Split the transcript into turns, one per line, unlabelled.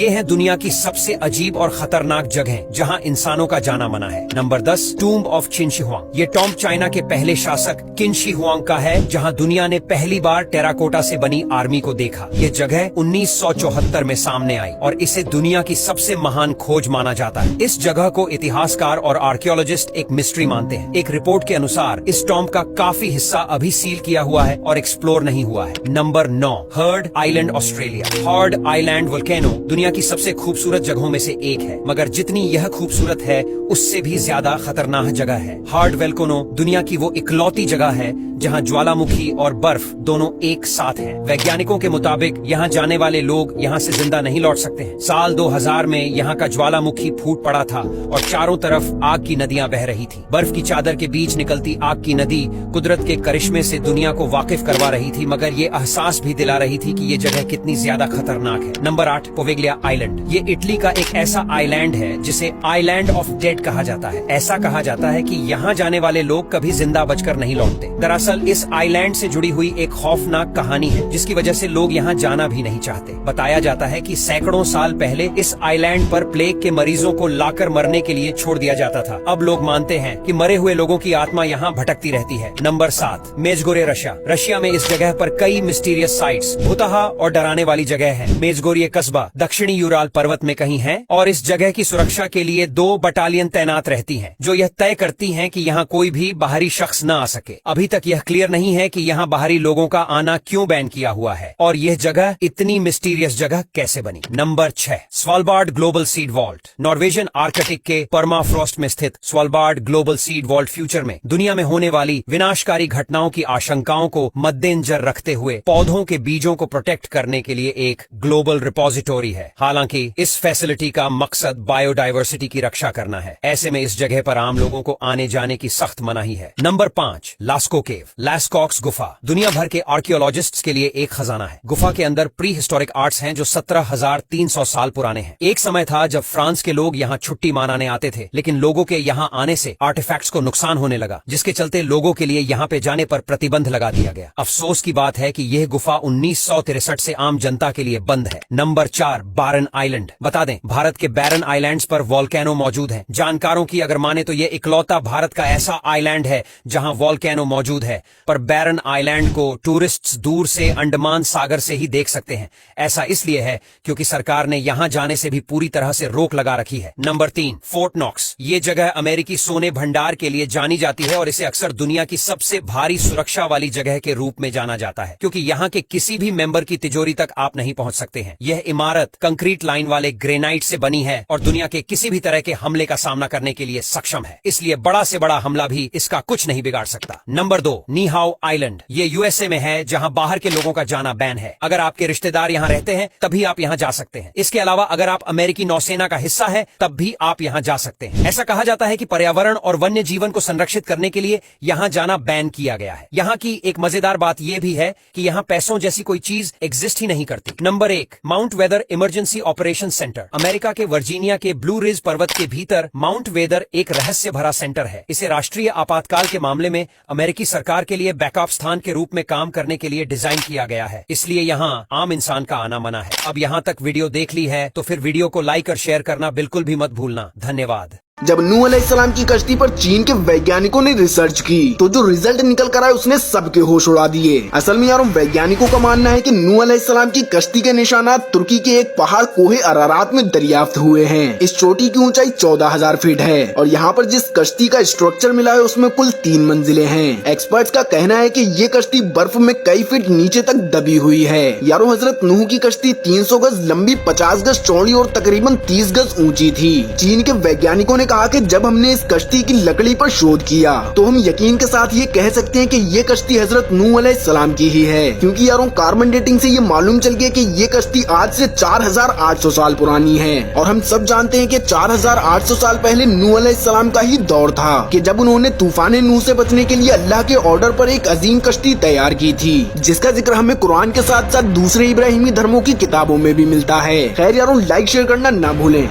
ये है दुनिया की सबसे अजीब और खतरनाक जगह जहाँ इंसानों का जाना मना है। Number 10, tomb of chin she Huang. ये टॉम्ब चाइना के पहले शासक किन शी हुआंग का है, जहाँ दुनिया ने पहली बार टेराकोटा से बनी आर्मी को देखा। ये जगह 1974 में सामने आई और इसे दुनिया की सबसे महान खोज माना जाता है। इस जगह को इतिहासकार और आर्कियोलॉजिस्ट एक मिस्ट्री मानते हैं। एक रिपोर्ट के अनुसार इस टॉम्ब का काफी हिस्सा अभी सील किया हुआ है और एक्सप्लोर नहीं हुआ है। Number 9, heard island Australia. Heard island volcano दुनिया की सबसे खूबसूरत जगहों में से एक है, मगर जितनी यह खूबसूरत है उससे भी ज्यादा खतरनाक जगह है। हर्ड वोल्केनो दुनिया की वो इकलौती जगह है जहां ज्वालामुखी और बर्फ दोनों एक साथ हैं। वैज्ञानिकों के मुताबिक यहां जाने वाले लोग यहां से जिंदा नहीं लौट सकते हैं। साल 2000 में यहां का ज्वालामुखी फूट पड़ा था और चारों तरफ आग की नदियां बह रही थी। बर्फ की चादर के बीच निकलती आग की नदी कुदरत के करिश्मे से दुनिया को वाकिफ करवा रही थी, मगर ये एहसास भी दिला रही थी कि ये जगह कितनी ज्यादा खतरनाक है। Number 8, Poveglia island. ये इटली का एक ऐसा आइलैंड है जिसे आइलैंड ऑफ डेड कहा जाता है। ऐसा कहा जाता है कि यहाँ जाने वाले लोग कभी जिंदा बचकर नहीं लौटते। दरअसल इस आइलैंड से जुड़ी हुई एक खौफनाक कहानी है जिसकी वजह से लोग यहाँ जाना भी नहीं चाहते। बताया जाता है कि सैकड़ों साल पहले इस आइलैंड पर प्लेग के मरीजों को लाकर मरने के लिए छोड़ दिया जाता था। अब लोग मानते हैं कि मरे हुए लोगों की आत्मा यहाँ भटकती रहती है। Number 7, मेजगोरे Russia. रशिया में इस जगह पर कई मिस्टीरियस साइट्स, भुतहा और डराने वाली जगह है। मेजगोरिये कस्बा दक्षिणी यूराल पर्वत में कहीं है और इस जगह की सुरक्षा के लिए 2 बटालियन तैनात रहती हैं, जो यह तय करती हैं कि यहाँ कोई भी बाहरी शख्स न आ सके। अभी तक यह क्लियर नहीं है कि यहाँ बाहरी लोगों का आना क्यों बैन किया हुआ है और यह जगह इतनी मिस्टीरियस जगह कैसे बनी। Number 6, Svalbard global seed vault. Norwegian Arctic के परमाफ्रॉस्ट में स्थित Svalbard global seed vault future में दुनिया में होने वाली विनाशकारी घटनाओं की आशंकाओं को मद्देनजर रखते हुए पौधों के बीजों को प्रोटेक्ट करने के लिए एक ग्लोबल रिपोजिटोरी है। हालांकि इस फैसिलिटी का मकसद बायोडायवर्सिटी की रक्षा करना है। ऐसे में इस जगह पर आम लोगों को आने जाने की सख्त मनाही है। नंबर 5, लास्को केव, लैस्कॉक्स गुफा। दुनिया भर के आर्कियोलॉजिस्ट्स के लिए एक खजाना है। गुफा के अंदर प्री हिस्टोरिक आर्ट्स हैं जो 17,300 साल पुराने हैं। एक समय था जब फ्रांस के लोग यहाँ छुट्टी मनाने आते थे, लेकिन लोगों के यहाँ आने से आर्टिफैक्ट्स को नुकसान होने लगा, जिसके चलते लोगों के लिए यहाँ पे जाने पर प्रतिबंध लगा दिया गया। अफसोस की बात है कि यह गुफा 1963 से आम जनता के लिए बंद है। नंबर 4, बारन आइलैंड। बता दें, भारत के बैरन आइलैंड्स पर वॉल्केनो मौजूद है। जानकारों की अगर माने तो यह इकलौता भारत का ऐसा आइलैंड है जहां वॉल्केनो मौजूद है, पर बैरन आइलैंड को टूरिस्ट्स दूर से अंडमान सागर से ही देख सकते हैं। ऐसा इसलिए है क्योंकि सरकार ने यहां जाने से भी पूरी तरह से रोक लगा रखी है। Number 3, Fort Knox. ये जगह अमेरिकी सोने भंडार के लिए जानी जाती है और इसे अक्सर दुनिया की सबसे भारी सुरक्षा वाली जगह के रूप में जाना जाता है, क्योंकि यहाँ के किसी भी मेंबर की तिजोरी तक आप नहीं पहुंच सकते हैं। यह इमारत कंक्रीट लाइन वाले ग्रेनाइट से बनी है और दुनिया के किसी भी तरह के हमले का सामना करने के लिए सक्षम है, इसलिए बड़ा से बड़ा हमला भी इसका कुछ नहीं बिगाड़ सकता। Number 2, Niihau island. ये यूएसए में है जहां बाहर के लोगों का जाना बैन है। अगर आपके रिश्तेदार यहां रहते हैं तभी आप यहां जा सकते हैं। इसके अलावा अगर आप अमेरिकी नौसेना का हिस्सा है तब भी आप यहां जा सकते हैं। ऐसा कहा जाता है कि पर्यावरण और वन्य जीवन को संरक्षित करने के लिए यहां जाना बैन किया गया है। यहां की एक मजेदार बात यह भी है कि यहां पैसों जैसी कोई चीज एग्जिस्ट ही नहीं करती। Number 1, Mount Weather emergency operation centre. America के वर्जीनिया के ब्लू रिज पर्वत के भीतर माउंट वेदर एक रहस्य भरा सेंटर है। इसे राष्ट्रीय आपातकाल के मामले में अमेरिकी सरकार के लिए बैकअप स्थान के रूप में काम करने के लिए डिजाइन किया गया है, इसलिए यहाँ आम इंसान का आना मना है। अब यहाँ तक वीडियो देख ली है तो फिर वीडियो को लाइक और शेयर करना बिल्कुल भी मत भूलना। धन्यवाद।
जब नूह अलैहिस्सलाम की कश्ती पर चीन के वैज्ञानिकों ने रिसर्च की तो जो रिजल्ट निकल कर आए उसने सबके होश उड़ा दिए। असल में यारों, वैज्ञानिकों का मानना है कि नूह अलैहिस्सलाम की कश्ती के निशानात तुर्की के एक पहाड़ कोहे अरारात में दरियाफ्त हुए हैं। इस चोटी की ऊंचाई 14,000 फीट है और यहाँ पर जिस कश्ती का स्ट्रक्चर मिला है उसमें कुल 3 मंजिलें हैं। एक्सपर्ट्स का कहना है कि ये कश्ती बर्फ में कई फीट नीचे तक दबी हुई है। यारों, हजरत नूह की कश्ती 300 गज लंबी, 50 गज चौड़ी और तकरीबन 30 गज ऊंची थी। चीन के वैज्ञानिकों ने कहा कि जब हमने इस कश्ती की लकड़ी पर शोध किया तो हम यकीन के साथ ये कह सकते हैं कि ये कश्ती हजरत नूह अलैहिस्सलाम की ही है, क्योंकि यारों कार्बन डेटिंग से ये मालूम चल गया कि ये कश्ती आज से 4,800 साल पुरानी है। और हम सब जानते हैं कि 4,800 साल पहले नूह अलैहिस्सलाम का ही दौर था कि जब उन्होंने तूफान नूह से बचने के लिए अल्लाह के ऑर्डर पर एक अजीम कश्ती तैयार की थी, जिसका जिक्र हमें कुरान के साथ साथ दूसरे इब्राहिमी धर्मों की किताबों में भी मिलता है। खैर यारों, लाइक शेयर करना ना भूलें।